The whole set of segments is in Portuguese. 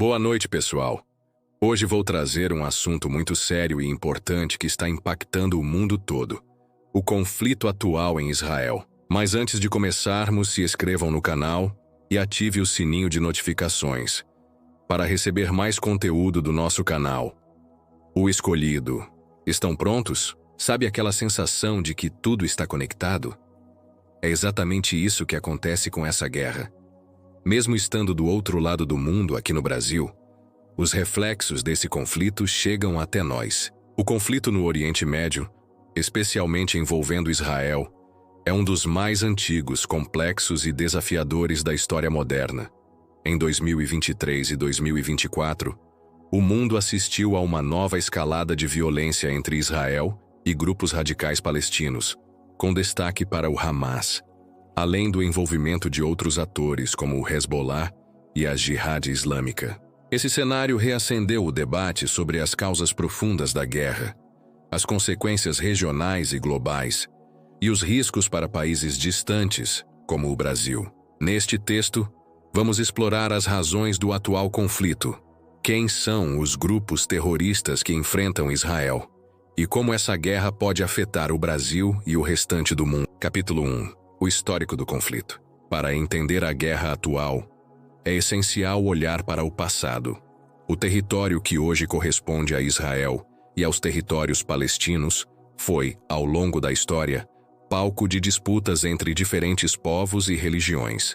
Boa noite, pessoal. Hoje vou trazer um assunto muito sério e importante que está impactando o mundo todo: o conflito atual em Israel. Mas antes de começarmos, se inscrevam no canal e ative o sininho de notificações para receber mais conteúdo do nosso canal. O escolhido. Estão prontos? Sabe aquela sensação de que tudo está conectado? É exatamente isso que acontece com essa guerra. Mesmo estando do outro lado do mundo, aqui no Brasil, os reflexos desse conflito chegam até nós. O conflito no Oriente Médio, especialmente envolvendo Israel, é um dos mais antigos, complexos e desafiadores da história moderna. Em 2023 e 2024, o mundo assistiu a uma nova escalada de violência entre Israel e grupos radicais palestinos, com destaque para o Hamas, além do envolvimento de outros atores como o Hezbollah e a Jihad Islâmica. Esse cenário reacendeu o debate sobre as causas profundas da guerra, as consequências regionais e globais, e os riscos para países distantes, como o Brasil. Neste texto, vamos explorar as razões do atual conflito, quem são os grupos terroristas que enfrentam Israel, e como essa guerra pode afetar o Brasil e o restante do mundo. Capítulo 1. O histórico do conflito. Para entender a guerra atual, é essencial olhar para o passado. O território que hoje corresponde a Israel e aos territórios palestinos foi, ao longo da história, palco de disputas entre diferentes povos e religiões.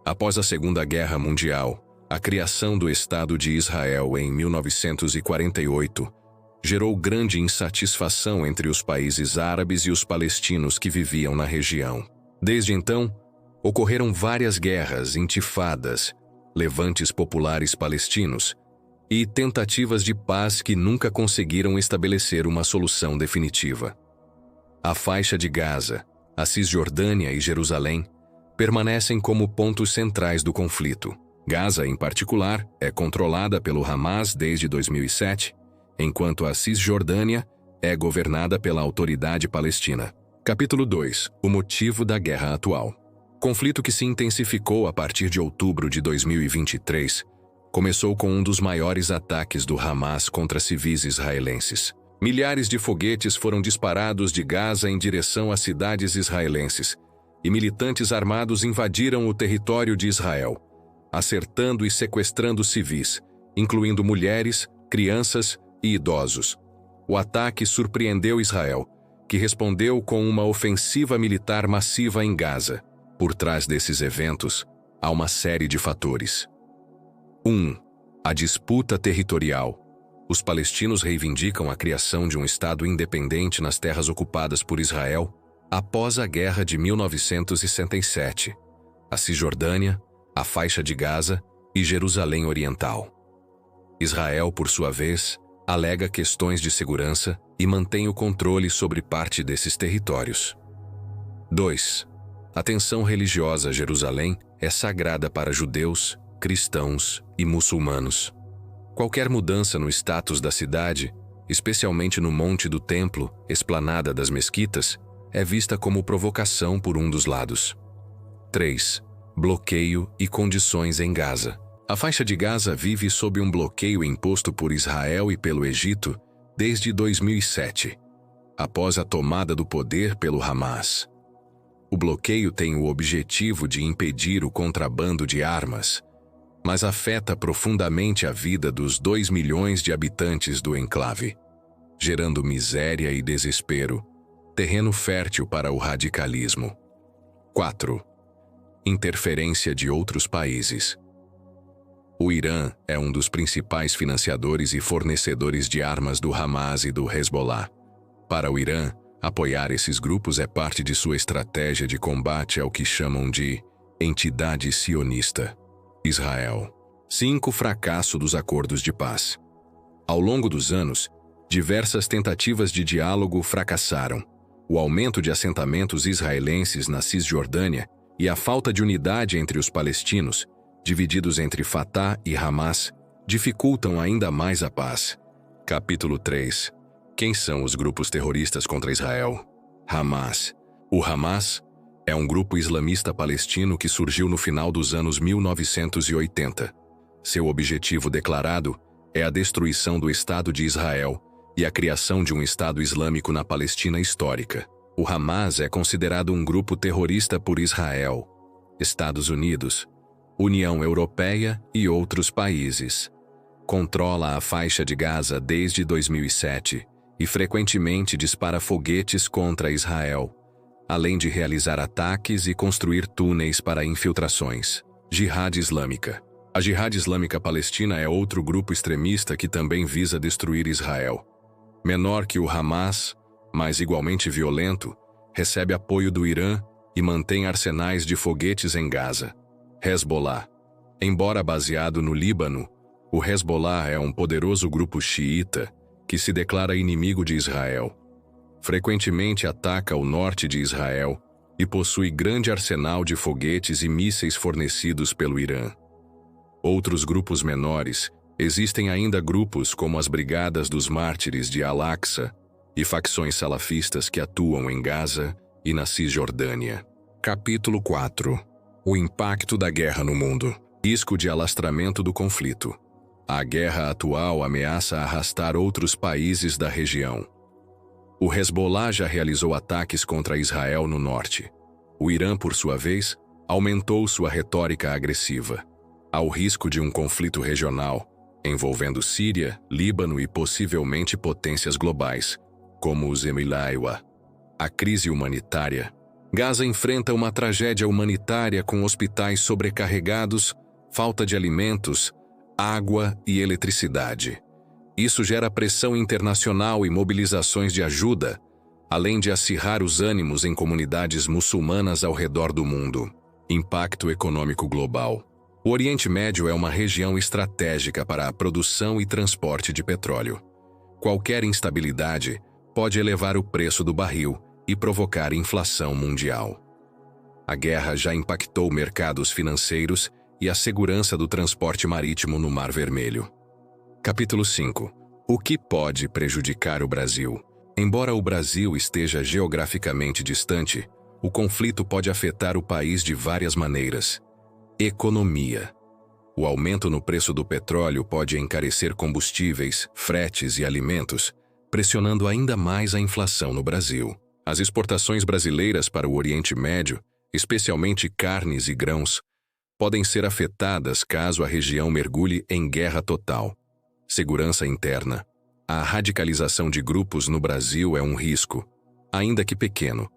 Após a Segunda Guerra Mundial, a criação do Estado de Israel em 1948 gerou grande insatisfação entre os países árabes e os palestinos que viviam na região. Desde então, ocorreram várias guerras, intifadas, levantes populares palestinos e tentativas de paz que nunca conseguiram estabelecer uma solução definitiva. A faixa de Gaza, a Cisjordânia e Jerusalém permanecem como pontos centrais do conflito. Gaza, em particular, é controlada pelo Hamas desde 2007, enquanto a Cisjordânia é governada pela Autoridade Palestina. Capítulo 2. O motivo da guerra atual. Conflito que se intensificou a partir de outubro de 2023, começou com um dos maiores ataques do Hamas contra civis israelenses. Milhares de foguetes foram disparados de Gaza em direção às cidades israelenses, e militantes armados invadiram o território de Israel, acertando e sequestrando civis, incluindo mulheres, crianças e idosos. O ataque surpreendeu Israel, que respondeu com uma ofensiva militar massiva em Gaza. Por trás desses eventos, há uma série de fatores. 1. A disputa territorial. Os palestinos reivindicam a criação de um Estado independente nas terras ocupadas por Israel após a Guerra de 1967, a Cisjordânia, a Faixa de Gaza e Jerusalém Oriental. Israel, por sua vez, alega questões de segurança e mantém o controle sobre parte desses territórios. 2. A tensão religiosa a Jerusalém é sagrada para judeus, cristãos e muçulmanos. Qualquer mudança no status da cidade, especialmente no Monte do Templo, Esplanada das Mesquitas, é vista como provocação por um dos lados. 3. Bloqueio e condições em Gaza. A faixa de Gaza vive sob um bloqueio imposto por Israel e pelo Egito desde 2007, após a tomada do poder pelo Hamas. O bloqueio tem o objetivo de impedir o contrabando de armas, mas afeta profundamente a vida dos 2 milhões de habitantes do enclave, gerando miséria e desespero, terreno fértil para o radicalismo. 4. Interferência de outros países. O Irã é um dos principais financiadores e fornecedores de armas do Hamas e do Hezbollah. Para o Irã, apoiar esses grupos é parte de sua estratégia de combate ao que chamam de entidade sionista. Israel. 5. Fracasso dos acordos de paz. Ao longo dos anos, diversas tentativas de diálogo fracassaram. O aumento de assentamentos israelenses na Cisjordânia e a falta de unidade entre os palestinos, divididos entre Fatah e Hamas, dificultam ainda mais a paz. Capítulo 3. Quem são os grupos terroristas contra Israel? Hamas. O Hamas é um grupo islamista palestino que surgiu no final dos anos 1980. Seu objetivo declarado é a destruição do Estado de Israel e a criação de um Estado Islâmico na Palestina histórica. O Hamas é considerado um grupo terrorista por Israel, Estados Unidos, União Europeia e outros países. Controla a faixa de Gaza desde 2007 e frequentemente dispara foguetes contra Israel, além de realizar ataques e construir túneis para infiltrações. Jihad Islâmica. A Jihad Islâmica Palestina é outro grupo extremista que também visa destruir Israel. Menor que o Hamas, mas igualmente violento, recebe apoio do Irã e mantém arsenais de foguetes em Gaza. Hezbollah. Embora baseado no Líbano, o Hezbollah é um poderoso grupo xiita que se declara inimigo de Israel. Frequentemente ataca o norte de Israel e possui grande arsenal de foguetes e mísseis fornecidos pelo Irã. Outros grupos menores, existem ainda grupos como as Brigadas dos Mártires de Al-Aqsa e facções salafistas que atuam em Gaza e na Cisjordânia. Capítulo 4. O impacto da guerra no mundo. Risco de alastramento do conflito. A guerra atual ameaça arrastar outros países da região. O Hezbollah já realizou ataques contra Israel no norte. O Irã, por sua vez, aumentou sua retórica agressiva. Há o risco de um conflito regional, envolvendo Síria, Líbano e possivelmente potências globais, como os Emiratos. A crise humanitária. Gaza enfrenta uma tragédia humanitária com hospitais sobrecarregados, falta de alimentos, água e eletricidade. Isso gera pressão internacional e mobilizações de ajuda, além de acirrar os ânimos em comunidades muçulmanas ao redor do mundo. Impacto econômico global. O Oriente Médio é uma região estratégica para a produção e transporte de petróleo. Qualquer instabilidade pode elevar o preço do barril e provocar inflação mundial. A guerra já impactou mercados financeiros e a segurança do transporte marítimo no Mar Vermelho. Capítulo 5. O que pode prejudicar o Brasil? Embora o Brasil esteja geograficamente distante, o conflito pode afetar o país de várias maneiras. Economia. O aumento no preço do petróleo pode encarecer combustíveis, fretes e alimentos, pressionando ainda mais a inflação no Brasil. As exportações brasileiras para o Oriente Médio, especialmente carnes e grãos, podem ser afetadas caso a região mergulhe em guerra total. Segurança interna. A radicalização de grupos no Brasil é um risco, ainda que pequeno,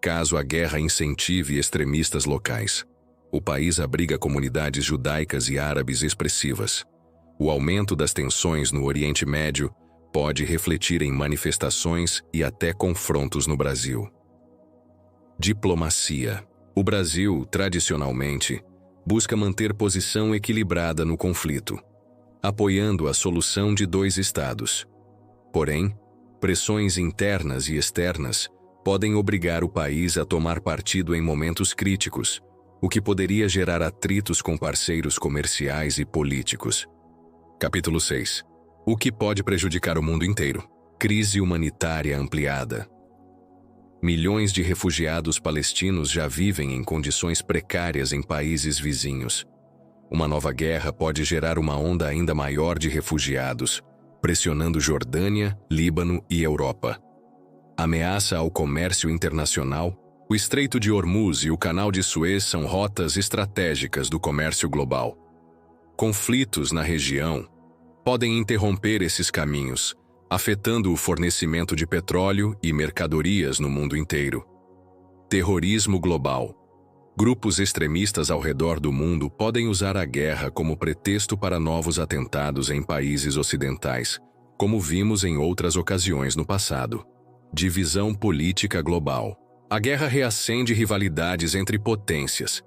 caso a guerra incentive extremistas locais. O país abriga comunidades judaicas e árabes expressivas. O aumento das tensões no Oriente Médio pode refletir em manifestações e até confrontos no Brasil. Diplomacia. O Brasil, tradicionalmente, busca manter posição equilibrada no conflito, apoiando a solução de dois estados. Porém, pressões internas e externas podem obrigar o país a tomar partido em momentos críticos, o que poderia gerar atritos com parceiros comerciais e políticos. Capítulo 6. O que pode prejudicar o mundo inteiro? Crise humanitária ampliada. Milhões de refugiados palestinos já vivem em condições precárias em países vizinhos. Uma nova guerra pode gerar uma onda ainda maior de refugiados, pressionando Jordânia, Líbano e Europa. Ameaça ao comércio internacional. O Estreito de Hormuz e o Canal de Suez são rotas estratégicas do comércio global. Conflitos na região podem interromper esses caminhos, afetando o fornecimento de petróleo e mercadorias no mundo inteiro. Terrorismo global. Grupos extremistas ao redor do mundo podem usar a guerra como pretexto para novos atentados em países ocidentais, como vimos em outras ocasiões no passado. Divisão política global. A guerra reacende rivalidades entre potências.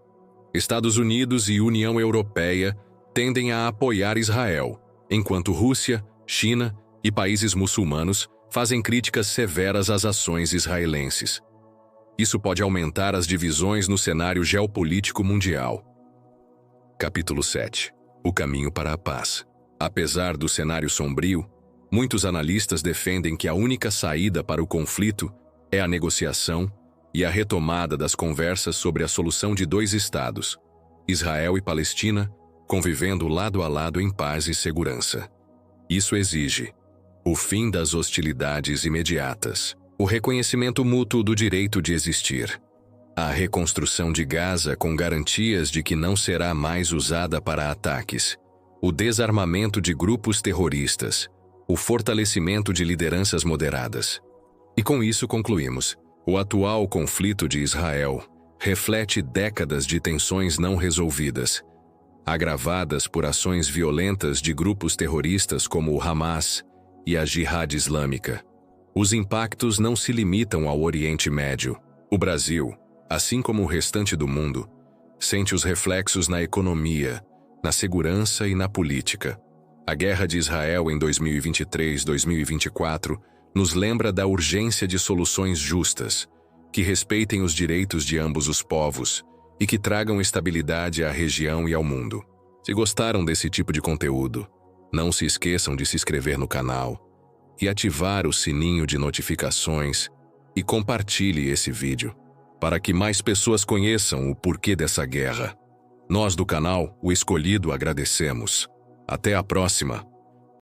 Estados Unidos e União Europeia tendem a apoiar Israel, enquanto Rússia, China e países muçulmanos fazem críticas severas às ações israelenses. Isso pode aumentar as divisões no cenário geopolítico mundial. Capítulo 7. O caminho para a paz. Apesar do cenário sombrio, muitos analistas defendem que a única saída para o conflito é a negociação e a retomada das conversas sobre a solução de dois estados, Israel e Palestina, convivendo lado a lado em paz e segurança. Isso exige o fim das hostilidades imediatas, o reconhecimento mútuo do direito de existir, a reconstrução de Gaza com garantias de que não será mais usada para ataques, o desarmamento de grupos terroristas, o fortalecimento de lideranças moderadas. E com isso concluímos: o atual conflito de Israel reflete décadas de tensões não resolvidas, agravadas por ações violentas de grupos terroristas como o Hamas e a Jihad Islâmica. Os impactos não se limitam ao Oriente Médio. O Brasil, assim como o restante do mundo, sente os reflexos na economia, na segurança e na política. A guerra de Israel em 2023-2024 nos lembra da urgência de soluções justas, que respeitem os direitos de ambos os povos e que tragam estabilidade à região e ao mundo. Se gostaram desse tipo de conteúdo, não se esqueçam de se inscrever no canal e ativar o sininho de notificações e compartilhe esse vídeo, para que mais pessoas conheçam o porquê dessa guerra. Nós do canal O Escolhido agradecemos. Até a próxima!